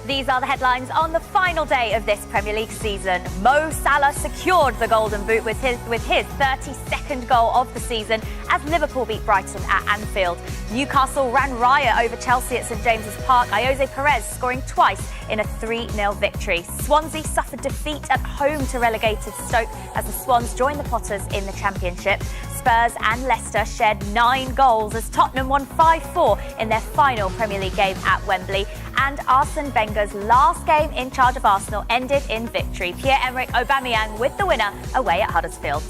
These are the headlines on the final day of this Premier League season. Mo Salah secured the Golden Boot with his 32nd goal of the season as Liverpool beat Brighton at Anfield. Newcastle ran riot over Chelsea at St James's Park. Jose Perez scoring twice in a 3-0 victory. Swansea suffered defeat at home to relegated Stoke as the Swans joined the Potters in the Championship. Spurs and Leicester shared 9 goals as Tottenham won 5-4 in their final Premier League game at Wembley. And Arsene Wenger's last game in charge of Arsenal ended in victory. Pierre-Emerick Aubameyang with the winner away at Huddersfield.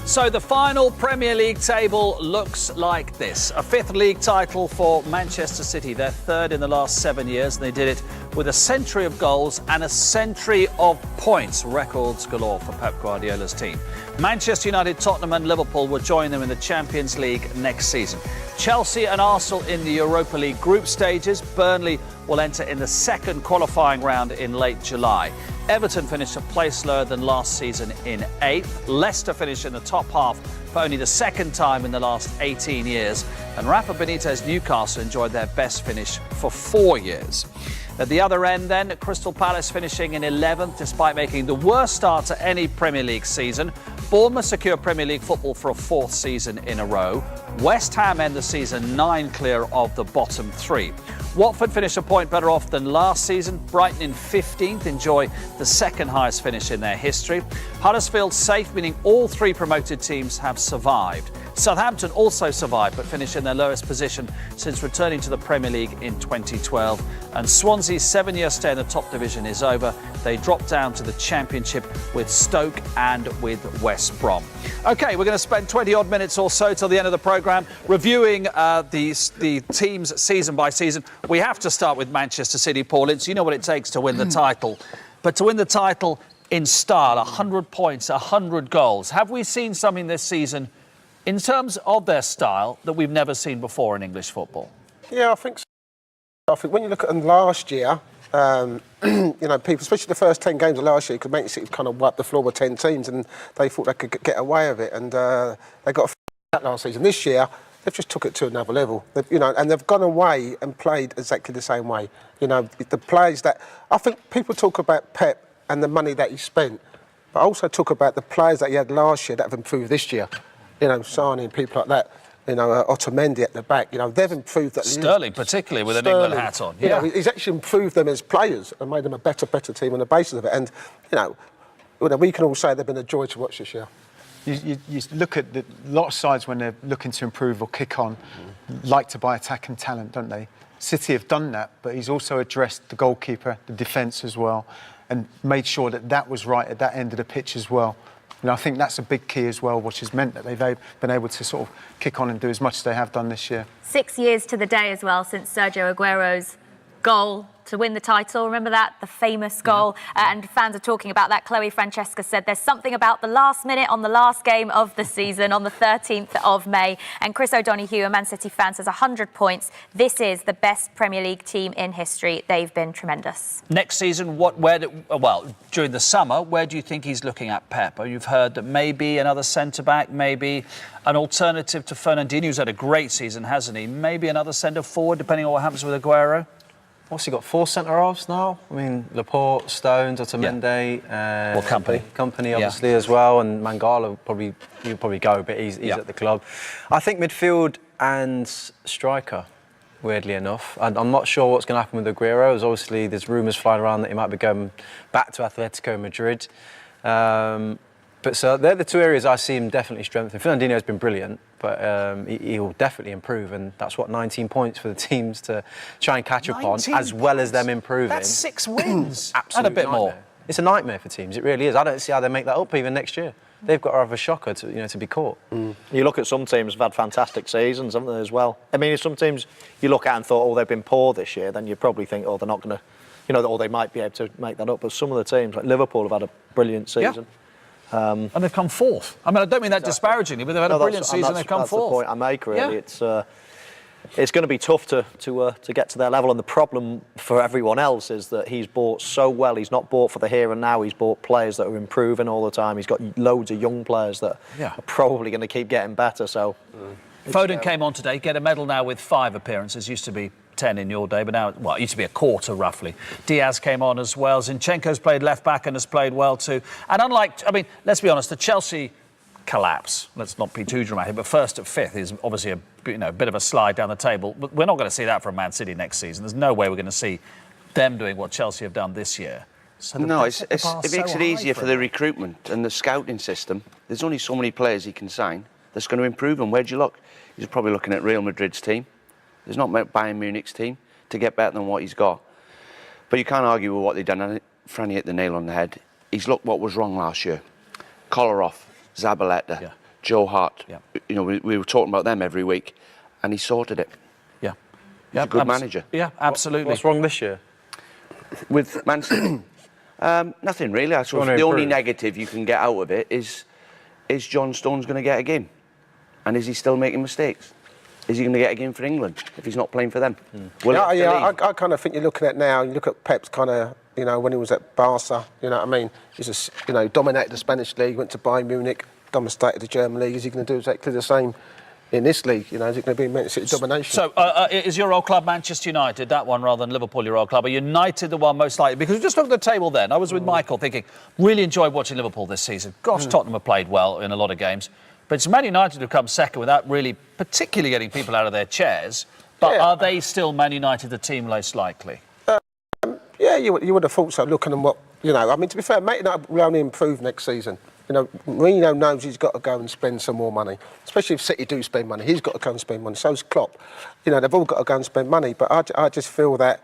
So the final Premier League table looks like this. A 5th league title for Manchester City, their 3rd in the last 7 years. And they did it with a century of goals and a century of points. Records galore for Pep Guardiola's team. Manchester United, Tottenham and Liverpool will join them in the Champions League next season. Chelsea and Arsenal in the Europa League group stages. Burnley will enter in the 2nd qualifying round in late July. Everton finished a place lower than last season in 8th. Leicester finished in the top half for only the 2nd time in the last 18 years. And Rafa Benitez Newcastle enjoyed their best finish for 4 years. At the other end then, Crystal Palace finishing in 11th despite making the worst start to any Premier League season. Bournemouth secure Premier League football for a 4th season in a row. West Ham end the season 9 clear of the bottom 3. Watford finished a point better off than last season. Brighton in 15th enjoy the 2nd highest finish in their history. Huddersfield safe, meaning all 3 promoted teams have survived. Southampton also survived but finished in their lowest position since returning to the Premier League in 2012. And Swansea's 7-year stay in the top division is over. They dropped down to the Championship with Stoke and with West Brom. OK, we're going to spend 20-odd minutes or so till the end of the programme reviewing the teams season by season. We have to start with Manchester City, Paul Ince. You know what it takes to win the title. But to win the title in style, 100 points, 100 goals. Have we seen something this season in terms of their style that we've never seen before in English football? Yeah, I think so. I think when you look at them last year, you know, people, especially the first 10 games of last year, could make City kind of wipe the floor with 10 teams, and they thought they could get away with it, and they got that last season. This year, they've just took it to another level. You know, and they've gone away and played exactly the same way. You know, the players that I think people talk about Pep and the money that he spent, but also talk about the players that he had last year that have improved this year. You know, Sane and people like that. You know, Otamendi at the back. You know, they've improved that. Sterling, particularly with an England hat on. Yeah, you know, he's actually improved them as players and made them a better team on the basis of it. And you know, we can all say they've been a joy to watch this year. You look at a lot of sides when they're looking to improve or kick on, like to buy attack and talent, don't they? City have done that, but he's also addressed the goalkeeper, the defence as well, and made sure that that was right at that end of the pitch as well. And I think that's a big key as well, which has meant that they've been able to sort of kick on and do as much as they have done this year. 6 years to the day as well since Sergio Aguero's goal to win the title. Remember that? The famous goal. And fans are talking about that. Chloe Francesca said there's something about the last minute on the last game of the season on the 13th of May. And Chris O'Donoghue, a Man City fan, says 100 points. This is the best Premier League team in history. They've been tremendous. Next season, during the summer, where do you think he's looking at, Pep? You've heard that maybe another centre-back, maybe an alternative to Fernandinho, who's had a great season, hasn't he? Maybe another centre-forward, depending on what happens with Aguero? What's he got? 4 centre-halves now? I mean, Laporte, Stones, Otamendi, Company obviously as well, and Mangala he'll probably go, but he's at the club. I think midfield and striker, weirdly enough. And I'm not sure what's going to happen with Aguero, as obviously there's rumours flying around that he might be going back to Atletico Madrid. But so they're the 2 areas I see him definitely strengthening. Fernandinho's been brilliant, but he'll definitely improve, and that's what 19 points for the teams to try and catch up on, as well as them improving. That's 6 wins. Absolutely, and a bit more. It's a nightmare for teams. It really is. I don't see how they make that up even next year. They've got to have a shocker to be caught. You look at some teams have had fantastic seasons, haven't they, as well? I mean, if some teams you look at and thought, oh, they've been poor this year, then you probably think, oh, they're not going to, or they might be able to make that up. But some of the teams, like Liverpool, have had a brilliant season. Yeah. And they've come 4th. I mean, I don't mean that disparagingly, but they've had a brilliant season. They've come 4th. That's the point I make, really. Yeah. It's going to be tough to get to their level, and the problem for everyone else is that he's bought so well. He's not bought for the here and now. He's bought players that are improving all the time. He's got loads of young players that are probably going to keep getting better. So Foden came on today, get a medal now with 5 appearances. Used to be 10 in your day, but now, well, it used to be a quarter roughly. Diaz came on as well. Zinchenko's played left back and has played well too. And unlike, I mean, let's be honest, the Chelsea collapse, let's not be too dramatic, but first at 5th is obviously a bit of a slide down the table. But we're not going to see that from Man City next season. There's no way we're going to see them doing what Chelsea have done this year. So no, it makes it easier for the recruitment and the scouting system. There's only so many players he can sign that's going to improve them. Where do you look? He's probably looking at Real Madrid's team. There's not Bayern Munich's team to get better than what he's got. But you can't argue with what they've done. And Franny hit the nail on the head. He's looked what was wrong last year. Kolarov, Zabaleta, Joe Hart. Yeah. We were talking about them every week, and he sorted it. Yeah. He's a good manager. Yeah, absolutely. What's wrong this year? With Man City? Nothing really. I suppose the only negative you can get out of it is John Stones going to get a game? And is he still making mistakes? Is he going to get a game for England if he's not playing for them? I kind of think you're looking at now, you look at Pep's kind of, when he was at Barca, you know what I mean? He's just, dominated the Spanish league, went to Bayern Munich, dominated the German league. Is he going to do exactly the same in this league? Is it going to be Man City domination? So, is your old club Manchester United, that one, rather than Liverpool, your old club? Are United the one most likely? Because we just looked at the table then. I was with Michael thinking, really enjoyed watching Liverpool this season. Gosh, Tottenham have played well in a lot of games. But it's Man United who've come second without really particularly getting people out of their chairs. But are they still Man United the team most likely? You would have thought so, looking at what, I mean, to be fair, Man United will only improve next season. Mourinho knows he's got to go and spend some more money, especially if City do spend money. He's got to go and spend money. So's Klopp. They've all got to go and spend money. But I just feel that,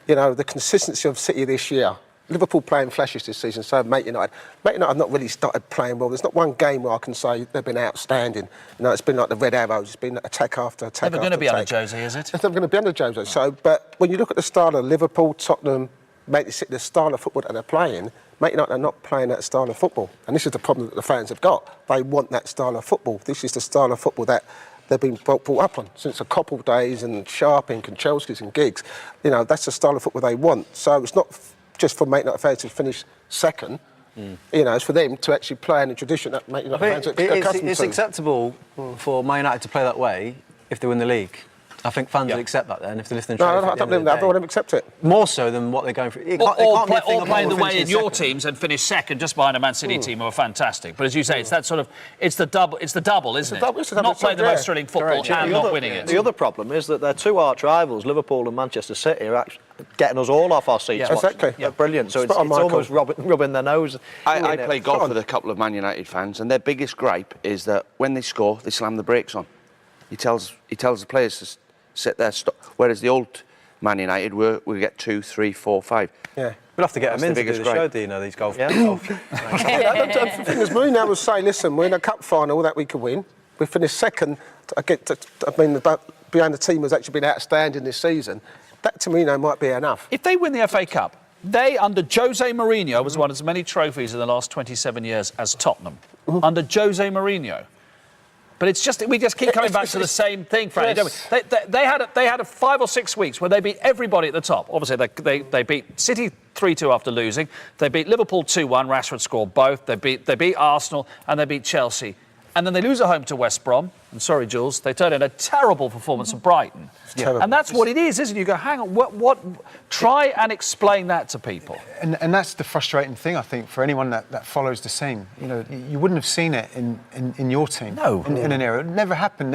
the consistency of City this year, Liverpool playing flashes this season, so Man United have not really started playing well. There's not one game where I can say they've been outstanding. It's been like the Red Arrows. It's been attack after attack. Never going to be under Jose, is it? It's never going to be under Jose. So, but when you look at the style of Liverpool, Tottenham, the style of football that they're playing, Man United are not playing that style of football. And this is the problem that the fans have got. They want that style of football. This is the style of football that they've been brought up on since the Koppel days and Sharping and Chelsea's and Giggs. That's the style of football they want. So it's not just for Man United fans to finish second. It's for them to actually play in the tradition that Man United fans are accustomed to. It's acceptable for Man United to play that way if they win the league. I think fans would accept that then if they're listening to I don't believe that. I wouldn't accept it. More so than what they're going through. Or playing the way in your teams and finish second just behind a Man City team who are fantastic. But as you say, it's that sort of, it's the double, isn't it? Not playing the most thrilling football and not winning it. The other problem is that their two arch rivals, Liverpool and Manchester City, are actually getting us all off our seats. Yeah, exactly. They're brilliant. So it's almost rubbing their nose. I play golf with a couple of Man United fans, and their biggest gripe is that when they score, they slam the brakes on. He tells the players to sit there, stop. Whereas the old Man United, we get 2, 3, 4, 5. Yeah. We'll have to get them in to do the show, do you know, these golf. The thing is, Mourinho would say, listen, we're in a cup final that we could win. We finished second. Behind the team has actually been outstanding this season. That to Mourinho might be enough. If they win the FA Cup, they, under Jose Mourinho, has won as many trophies in the last 27 years as Tottenham. Under Jose Mourinho. But it's just, we just keep coming back to the same thing, Franny, don't we? They had a 5 or 6 weeks where they beat everybody at the top. Obviously, they beat City 3-2 after losing. They beat Liverpool 2-1. Rashford scored both. They beat Arsenal and they beat Chelsea. And then they lose at home to West Brom. And sorry, Jules, they turned in a terrible performance at Brighton. Yeah. And that's what it is, isn't it? You go, hang on, what? Try and explain that to people. And that's the frustrating thing, I think, for anyone that follows the scene. You wouldn't have seen it in your team. No. In an era. It never happened.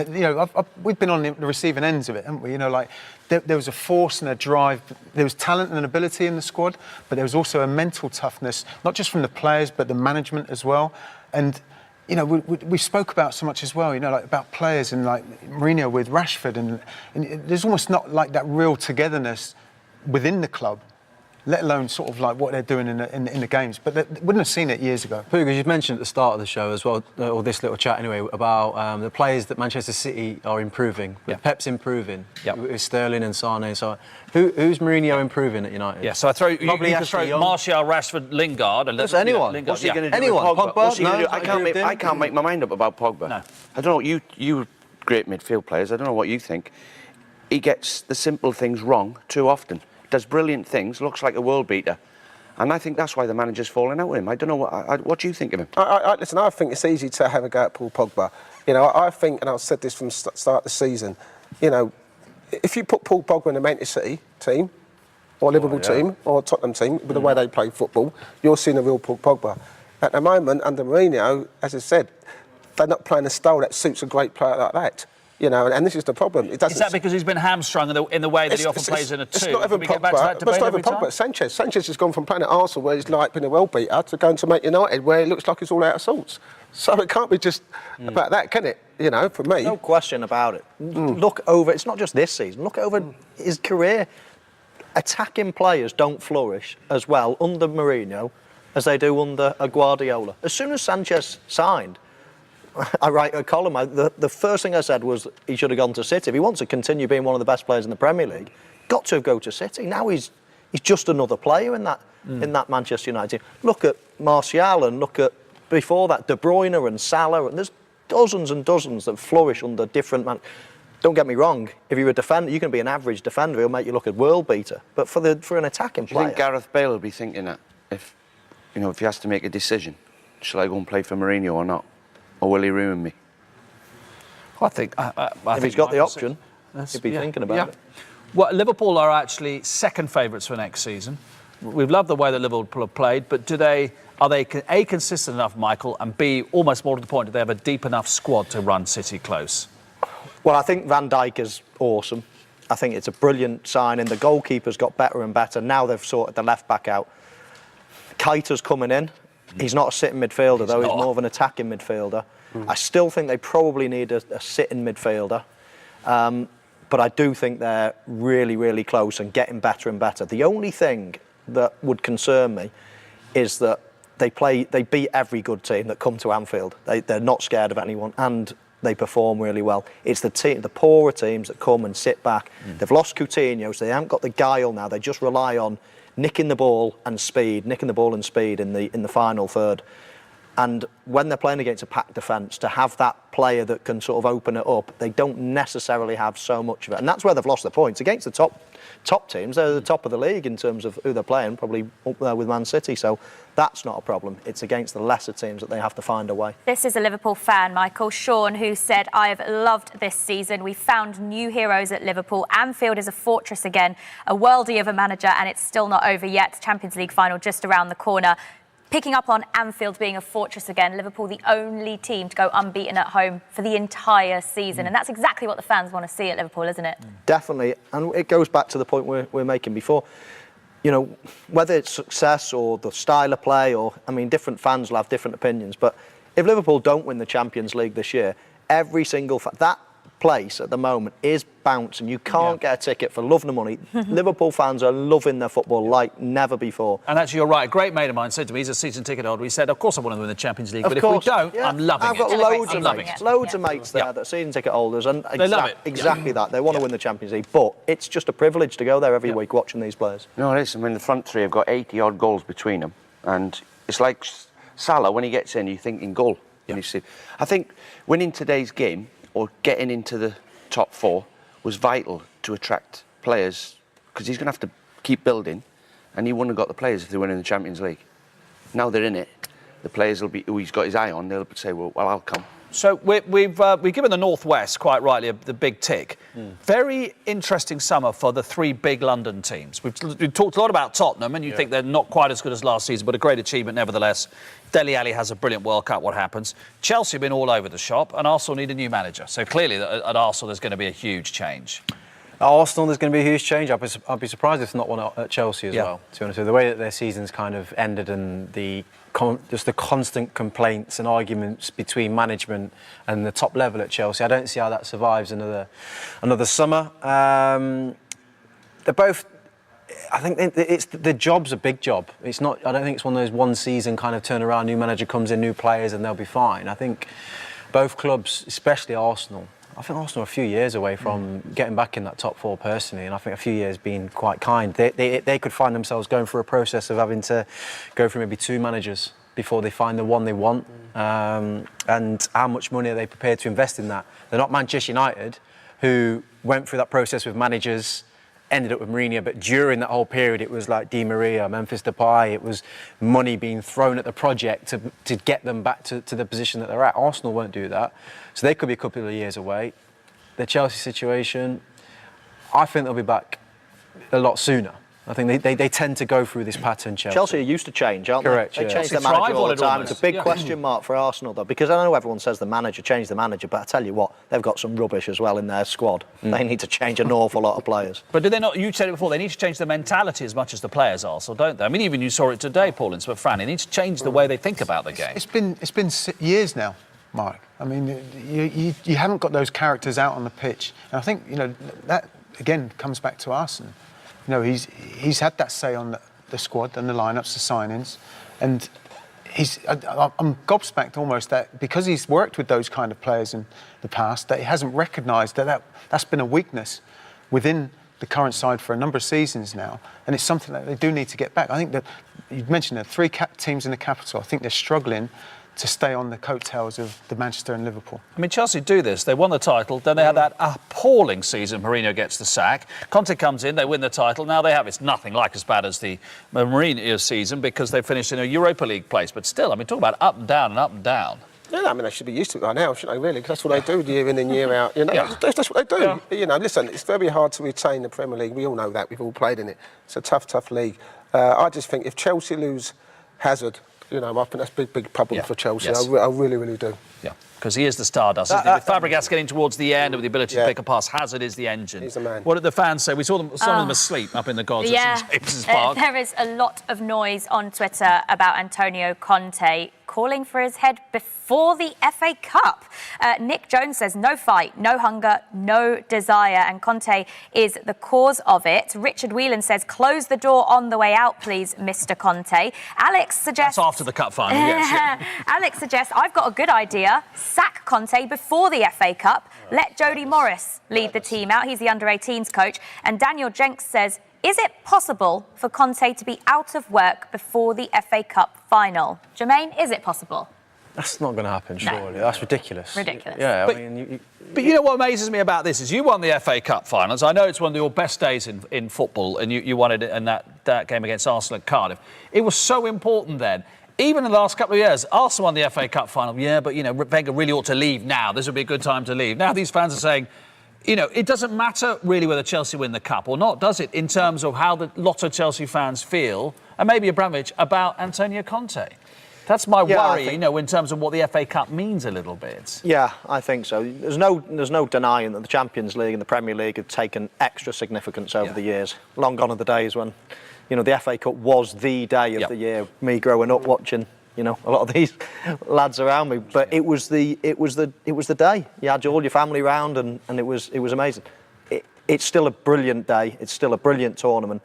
We've been on the receiving ends of it, haven't we? There was a force and a drive. There was talent and ability in the squad, but there was also a mental toughness, not just from the players, but the management as well. And we spoke about so much as well, about players and like Mourinho with Rashford, and there's almost not like that real togetherness within the club, let alone sort of like what they're doing in the games. But they wouldn't have seen it years ago. Because you've mentioned at the start of the show as well, or this little chat anyway, about the players that Manchester City are improving. Pep's improving. With Sterling and Sane and so on. Who's Mourinho improving at United? Yeah, so I throw you can throw Martial, Rashford, Lingard, and just anyone. What's he going to do? Anyone? Pogba? What's he No, gonna do? I can't make my mind up about Pogba. No. I don't know. You great midfield players. I don't know what you think. He gets the simple things wrong too often. Does brilliant things, looks like a world beater, And I think that's why the manager's falling out with him. I don't know, what do you think of him? Listen, I think it's easy to have a go at Paul Pogba. You know, I think, and I've said this from the start of the season, you know, if you put Paul Pogba in the Manchester City team, or Liverpool team, or Tottenham team, with the way they play football, you're seeing a real Paul Pogba. At the moment, under Mourinho, as I said, they're not playing a style that suits a great player like that. You know, and this is the problem. Is that because he's been hamstrung in the way that he often plays in a two? It's not even Pogba. It's not even Pogba. Sanchez. Sanchez has gone from playing at Arsenal, where he's like been a well beater, to going to Man United, where it looks like he's all out of sorts. So it can't be just about that, can it? You know, for me. No question about it. Look over. It's not just this season. Look over his career. Attacking players don't flourish as well under Mourinho as they do under a Guardiola. As soon as Sanchez signed, I write a column. The first thing I said was he should have gone to City. If he wants to continue being one of the best players in the Premier League, got to go to City. Now he's just another player in that Manchester United team. Look at Martial and look at before that De Bruyne and Salah. And there's dozens and dozens that flourish under different man. Don't get me wrong. If you're a defender, you can be an average defender. He'll make you look a world beater. But for an attacking player, Do you think Gareth Bale will be thinking that if he has to make a decision, shall I go and play for Mourinho or not? Or will he ruin me? I think if he's got the option, he'd be thinking about it. Well, Liverpool are actually second favourites for next season. We've loved the way that Liverpool have played, but are they A, consistent enough, Michael, and B, almost more to the point, do they have a deep enough squad to run City close? Well, I think Van Dijk is awesome. I think it's a brilliant signing. The goalkeeper's got better and better. Now they've sorted the left-back out. Keita's coming in. He's not a sitting midfielder, though. He's more of an attacking midfielder. I still think they probably need a sitting midfielder. But I do think they're really, really close and getting better and better. The only thing that would concern me is that they beat every good team that come to Anfield. They're not scared of anyone, and they perform really well. It's the poorer teams that come and sit back. They've lost Coutinho, so they haven't got the guile now. They just rely on nicking the ball and speed in the final third. And when they're playing against a packed defence, to have that player that can sort of open it up, they don't necessarily have so much of it. And that's where they've lost their points. Against the top teams, they're the top of the league in terms of who they're playing, probably up there with Man City. So that's not a problem. It's against the lesser teams that they have to find a way. This is a Liverpool fan, Michael, Sean, who said, "I've loved this season. We found new heroes at Liverpool. Anfield is a fortress again, a worldie of a manager, and it's still not over yet. Champions League final just around the corner." Picking up on Anfield being a fortress again, Liverpool the only team to go unbeaten at home for the entire season. And that's exactly what the fans want to see at Liverpool, isn't it? Definitely. And it goes back to the point we're making before. You know, whether it's success or the style of play, different fans will have different opinions. But if Liverpool don't win the Champions League this year, every single that place at the moment is bouncing. You can't get a ticket for love nor money. Liverpool fans are loving their football like never before. And actually, you're right. A great mate of mine said to me, he's a season ticket holder, he said, of course I want to win the Champions League, but if we don't, I'm loving it. I've got loads of mates there that are season ticket holders, and they love it. Exactly that. They want to win the Champions League, but it's just a privilege to go there every week watching these players. No, listen, when the front three have got 80-odd goals between them, and it's like Salah, when he gets in, you're thinking goal. I think winning today's game, or getting into the top four, was vital to attract players, because he's going to have to keep building, and he wouldn't have got the players if they weren't in the Champions League. Now they're in it, the players will be who he's got his eye on. They'll say, well, I'll come. So we've given the North West, quite rightly, the big tick. Very interesting summer for the three big London teams. We've talked a lot about Tottenham, and you think they're not quite as good as last season, but a great achievement nevertheless. Dele Alli has a brilliant World Cup, what happens? Chelsea have been all over the shop, and Arsenal need a new manager. So clearly at Arsenal there's going to be a huge change. At Arsenal, there's going to be a huge change. I'd be surprised if it's not one at Chelsea as well, to be honest with you. The way that their season's kind of ended, and just the constant complaints and arguments between management and the top level at Chelsea, I don't see how that survives another summer. They're both... I think the job's a big job. It's not. I don't think it's one of those one season kind of turnaround. New manager comes in, new players, and they'll be fine. I think both clubs, especially Arsenal. I think Arsenal are a few years away from getting back in that top four personally, and I think a few years being quite kind. They could find themselves going through a process of having to go through maybe two managers before they find the one they want. And how much money are they prepared to invest in that? They're not Manchester United, who went through that process with managers ended up with Mourinho, but during that whole period, it was like Di Maria, Memphis Depay. It was money being thrown at the project to get them back to the position that they're at. Arsenal won't do that, so they could be a couple of years away. The Chelsea situation, I think they'll be back a lot sooner. I think they tend to go through this pattern, Chelsea. Chelsea are used to change, aren't they? Correct, They yeah. change their manager all the time. It's a big question mark for Arsenal, though, because I know everyone says the manager, change the manager, but I tell you what, they've got some rubbish as well in their squad. They need to change an awful lot of players. But do they not, you said it before, they need to change the mentality as much as the players are, so don't they? I mean, even you saw it today, Paul, in Fran, they need to change the way they think about the game. It's been years now, Mark. I mean, you haven't got those characters out on the pitch. And I think, that, again, comes back to Arsene. He's had that say on the squad and the lineups, the signings, and I'm gobsmacked almost that because he's worked with those kind of players in the past, that he hasn't recognised that's been a weakness within the current side for a number of seasons now, and it's something that they do need to get back. I think that you mentioned there 3 teams in the capital. I think they're struggling to stay on the coattails of the Manchester and Liverpool. I mean, Chelsea do this. They won the title, then they had that appalling season. Mourinho gets the sack. Conte comes in, they win the title. Now they have, it's nothing like as bad as the Mourinho season because they finished in a Europa League place. But still, I mean, talk about up and down and up and down. Yeah, I mean, they should be used to it by now, shouldn't they, really? Because that's what they do year in and year out. That's what they do. Yeah. Listen, it's very hard to retain the Premier League. We all know that. We've all played in it. It's a tough, tough league. I just think if Chelsea lose Hazard, I think that's a big problem for Chelsea. Yes. I really, really do. Yeah, because he is the stardust, isn't he? With Fabregas getting towards the end with the ability to pick a pass, Hazard is the engine. He's the man. What did the fans say? We saw some of them asleep up in the gods at St James's Park. There is a lot of noise on Twitter about Antonio Conte calling for his head before the FA Cup. Nick Jones says, no fight, no hunger, no desire, and Conte is the cause of it. Richard Whelan says, close the door on the way out, please, Mr. Conte. Alex suggests... That's after the cup final, yes. Alex suggests, I've got a good idea. Sack Conte before the FA Cup. Let Jody Morris lead the team out. He's the under-18s coach. And Daniel Jenks says, is it possible for Conte to be out of work before the FA Cup final? Jermaine, is it possible? That's not going to happen, surely. No. That's ridiculous. Ridiculous. Yeah, but, I mean... But you know what amazes me about this is you won the FA Cup finals. I know it's one of your best days in football, and you won it in that game against Arsenal at Cardiff. It was so important then. Even in the last couple of years, Arsenal won the FA Cup final. Yeah, but, Wenger really ought to leave now. This would be a good time to leave. Now these fans are saying... it doesn't matter really whether Chelsea win the cup or not, does it, in terms of how the lot of Chelsea fans feel, and maybe Abramovich, about Antonio Conte? That's my worry, in terms of what the FA Cup means a little bit. Yeah, I think so. There's no denying that the Champions League and the Premier League have taken extra significance over the years. Long gone are the days when, the FA Cup was the day of the year. Me growing up watching... a lot of these lads around me, but it was the day. You had all your family round, and it was amazing. It's still a brilliant day. It's still a brilliant tournament,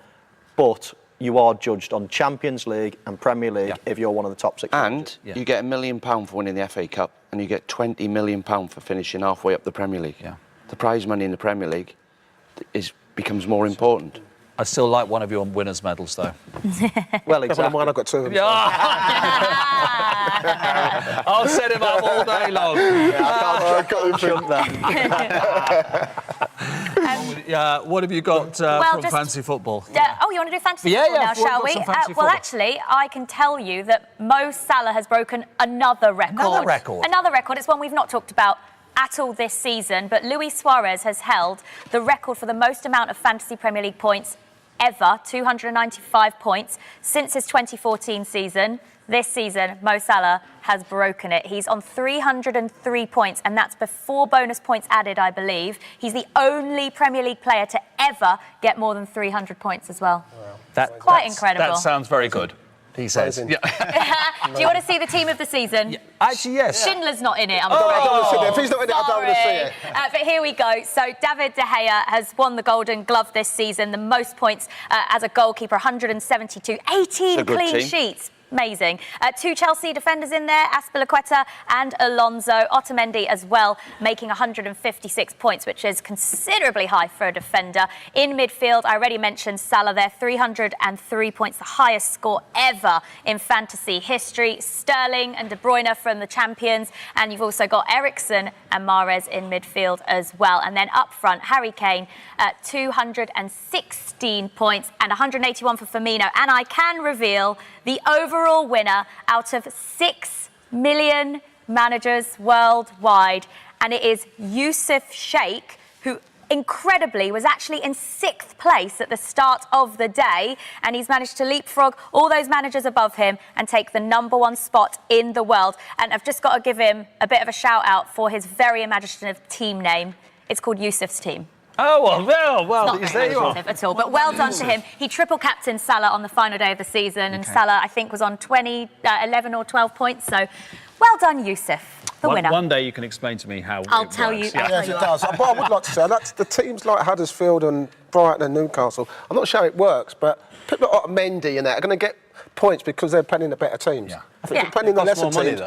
but you are judged on Champions League and Premier League if you're one of the top 6. And you get £1 million for winning the FA Cup, and you get £20 million for finishing halfway up the Premier League. Yeah. The prize money in the Premier League becomes more important. I still like one of your winners' medals, though. Well, exactly. I've got 2 of them. I'll set him up all day long. I can't jump that. What have you got from fantasy football? You want to do fantasy football now, shall we? Actually, I can tell you that Mo Salah has broken another record. Another record? Another record. It's one we've not talked about at all this season, but Luis Suarez has held the record for the most amount of fantasy Premier League points ever, 295 points, since his 2014 season. This season, Mo Salah has broken it. He's on 303 points, and that's before bonus points added, I believe. He's the only Premier League player to ever get more than 300 points as well. Wow. That's incredible. That sounds very good, he says. Yeah. Do you want to see the team of the season? Yeah. Actually, yes. Schindler's not in it. I don't want to see it. If he's not in it, I don't want to see it. But here we go. So David De Gea has won the Golden Glove this season, the most points as a goalkeeper, 172, 18 clean sheets. Amazing. Two Chelsea defenders in there, Azpilicueta and Alonso. Otamendi as well, making 156 points, which is considerably high for a defender. In midfield, I already mentioned Salah there, 303 points, the highest score ever in fantasy history. Sterling and De Bruyne from the champions. And you've also got Eriksen and Mahrez in midfield as well. And then up front, Harry Kane at 216 points and 181 for Firmino. And I can reveal the overall winner out of 6 million managers worldwide. And it is Yusuf Sheikh, who incredibly was actually in 6th place at the start of the day. And he's managed to leapfrog all those managers above him and take the #1 spot in the world. And I've just got to give him a bit of a shout out for his very imaginative team name. It's called Yusuf's team. Oh, well, Not very imaginative at all, but well done to him. He triple captained Salah on the final day of the season, and Salah, I think, was on 11 or 12 points. So, well done, Yusuf, the winner. One day you can explain to me how I'll tell you. Yes, it does. But I would like to say that's the teams like Huddersfield and Brighton and Newcastle. I'm not sure how it works, but people like Mendy and that are going to get points because they're playing the better teams. Yeah. I think if you're playing the lesser teams,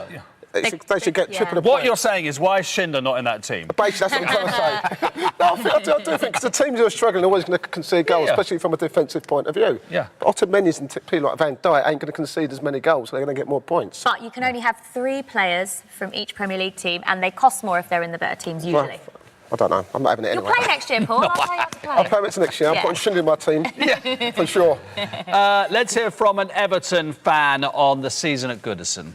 they should get triple the points. What you're saying is, why is Schindler not in that team? Basically, that's what I'm trying to say. No, I do think, because the teams who are struggling are always going to concede goals, especially from a defensive point of view. Yeah. But Otamendi and people like Van Dijk ain't going to concede as many goals, so they're going to get more points. But you can only have 3 players from each Premier League team, and they cost more if they're in the better teams, usually. Well, I don't know. I'm not having it You'll anyway. play next year, Paul. I'll tell you how to play. I'll play it next year. I'm putting Schindler in my team, for sure. Let's hear from an Everton fan on the season at Goodison.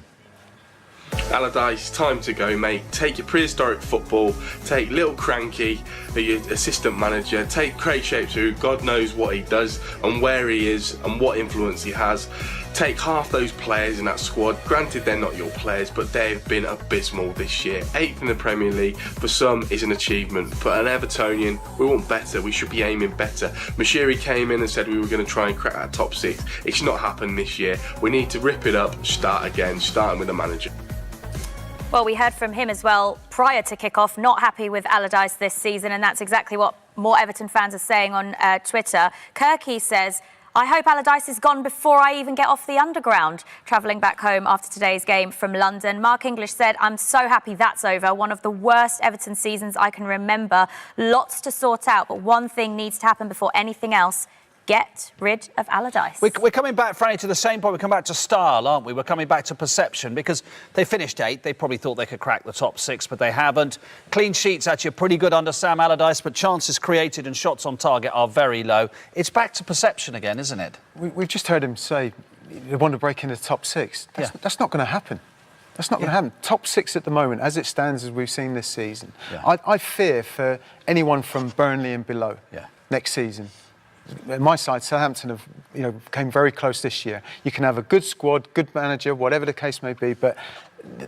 Allardyce, time to go, mate. Take your prehistoric football, take Little Cranky, your assistant manager, take Craig Shapes, who God knows what he does and where he is and what influence he has. Take half those players in that squad. Granted, they're not your players, but they've been abysmal this year. 8th in the Premier League, for some, is an achievement. For an Evertonian, we want better. We should be aiming better. Mashiri came in and said we were going to try and crack that top 6. It's not happened this year. We need to rip it up, start again, starting with the manager. Well, we heard from him as well prior to kick-off, not happy with Allardyce this season, and that's exactly what more Everton fans are saying on Twitter. Kirky says, I hope Allardyce is gone before I even get off the underground, travelling back home after today's game from London. Mark English said, I'm so happy that's over. One of the worst Everton seasons I can remember. Lots to sort out, but one thing needs to happen before anything else. Get rid of Allardyce. We're coming back, Franny, to the same point. We're coming back to style, aren't we? We're coming back to perception, because they finished 8th. They probably thought they could crack the top 6, but they haven't. Clean sheets actually are pretty good under Sam Allardyce, but chances created and shots on target are very low. It's back to perception again, isn't it? We've just heard him say they want to break into the top 6. That's not going to happen. That's not going to happen. Top 6 at the moment, as it stands, as we've seen this season. I fear for anyone from Burnley and below next season. My side, Southampton, have came very close this year. You can have a good squad, good manager, whatever the case may be, but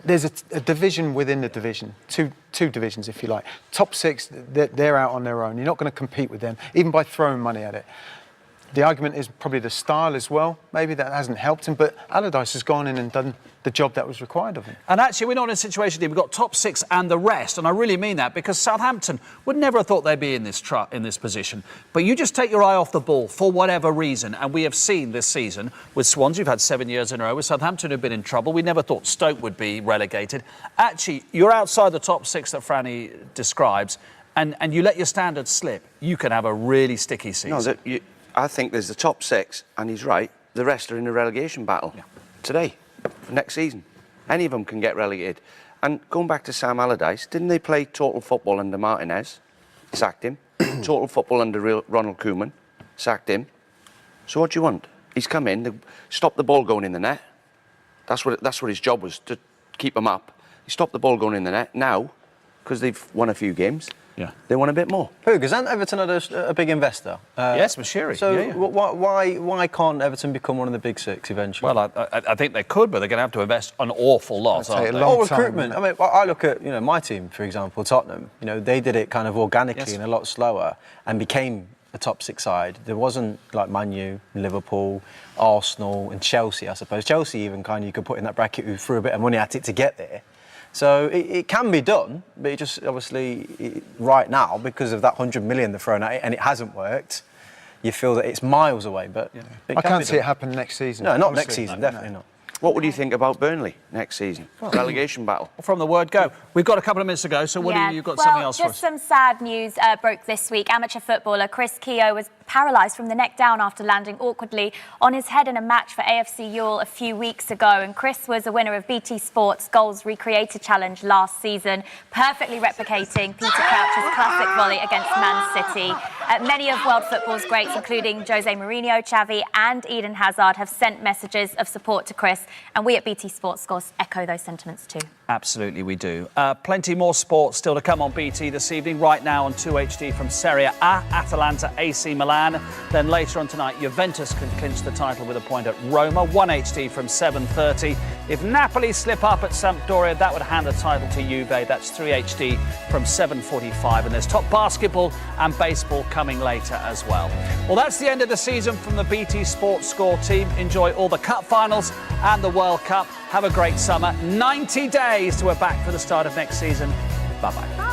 there's a division within the division, two divisions, if you like. Top 6, they're out on their own. You're not going to compete with them, even by throwing money at it. The argument is probably the style as well. Maybe that hasn't helped him, but Allardyce has gone in and done the job that was required of him. And actually, we're not in a situation here. We've got top 6 and the rest, and I really mean that, because Southampton would never have thought they'd be in this position. But you just take your eye off the ball for whatever reason, and we have seen this season with Swans, you've had 7 years in a row, with Southampton who've been in trouble. We never thought Stoke would be relegated. Actually, you're outside the top 6 that Franny describes, and you let your standards slip. You can have a really sticky season. No, I think there's the top 6, and he's right. The rest are in a relegation battle today, for next season. Any of them can get relegated. And going back to Sam Allardyce, didn't they play total football under Martinez? Sacked him. Total football under Ronald Koeman? Sacked him. So what do you want? He's come in, stop the ball going in the net. That's what his job was, to keep him up. He stopped the ball going in the net. Now, because they've won a few games, they want a bit more. Who? Because Everton had a big investor. Yes, Mashiri. So why can't Everton become one of the big 6 eventually? Well, I think they could, but they're going to have to invest an awful lot. Or recruitment. I mean, I look at my team, for example, Tottenham. They did it kind of organically and a lot slower, and became a top 6 side. There wasn't like Man U, Liverpool, Arsenal, and Chelsea. I suppose Chelsea even kind of you could put in that bracket who threw a bit of money at it to get there. So it can be done, but it just obviously right now, because of that 100 million they're thrown at it and it hasn't worked, you feel that it's miles away. But I can't see it happen next season. No, not next season, definitely not. What would you think about Burnley next season? Relegation battle. From the word go. We've got a couple of minutes to go, so you've got something else for us? Just some sad news broke this week. Amateur footballer Chris Keogh was paralysed from the neck down after landing awkwardly on his head in a match for AFC Ewell a few weeks ago. And Chris was a winner of BT Sports Goals Recreated Challenge last season, perfectly replicating Peter Crouch's classic volley against Man City. Many of world football's greats, including Jose Mourinho, Xavi and Eden Hazard, have sent messages of support to Chris, and we at BT Sports, of course, echo those sentiments too. Absolutely, we do. Plenty more sport still to come on BT this evening. Right now on 2HD from Serie A, Atalanta, AC Milan. Then later on tonight, Juventus can clinch the title with a point at Roma. 1HD from 7:30. If Napoli slip up at Sampdoria, that would hand the title to Juve. That's 3HD from 7:45. And there's top basketball and baseball coming later as well. Well, that's the end of the season from the BT Sports Score team. Enjoy all the cup finals and the World Cup. Have a great summer. 90 days till we're back for the start of next season. Bye-bye.